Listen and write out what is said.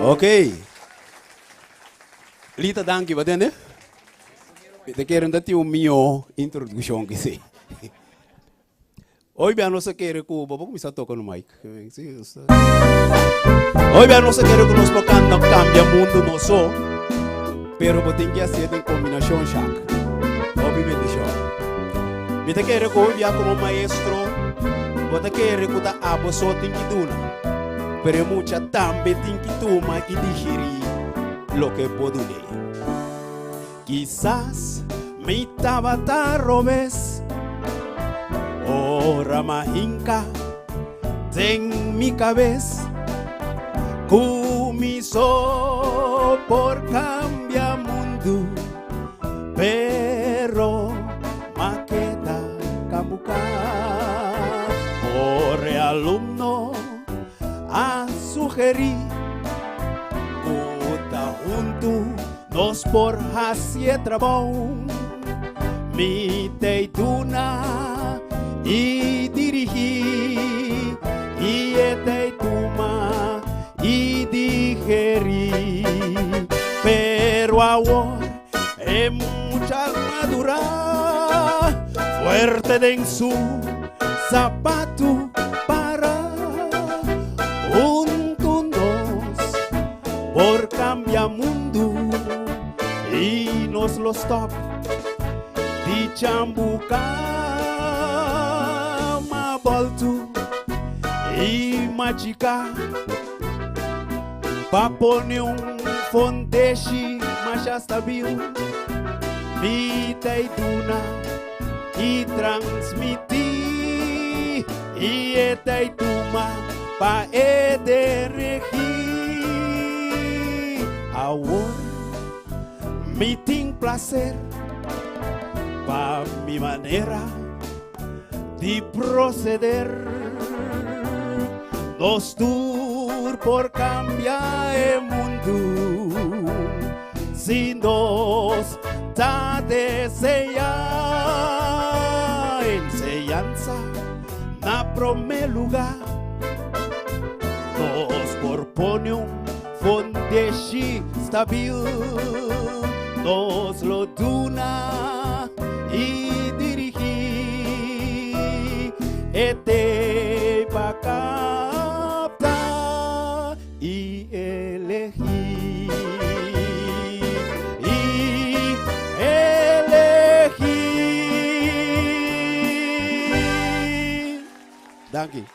Ok. Lita, danke, wat dan? Te quero dar uma minha introdução que sei. Hoje a nossa quer que o vou começar a tocar no mic. Hoje a nossa quer que nós tocando cambia mundo não só, pero vou ter que fazer em combinação chac. Obviamente show. Me te quero que hoje como maestro, vou te quero que da abo só tem que duna, pero mucha também tem que tomar e digerir lo que pode ler. Quizás me estaba tarrobes, ora mahinka en mi cabeza, comiso por cambia mundo, pero maqueta camuca, por alumno a sugerir, puta junto. Nos por hacia trabajo, mi teituna y dirigí, y teituma y digerí, pero ahora es mucha armadura, fuerte en su zapato para juntos por cambia mundo. Y nos los top di chambuca ma boltu y magica papone fondeshi macha stabil mi teituna y transmiti y teituma pa ederegi awor me tem placer pa mi manera de proceder. Dos tour por cambiar el mundo, sin dos ta desea enseñanza na primer lugar. Dos por pone un fondeshi stabil. Nos lo duna y dirigí, este pa capta y elegí, y elegí. Danke.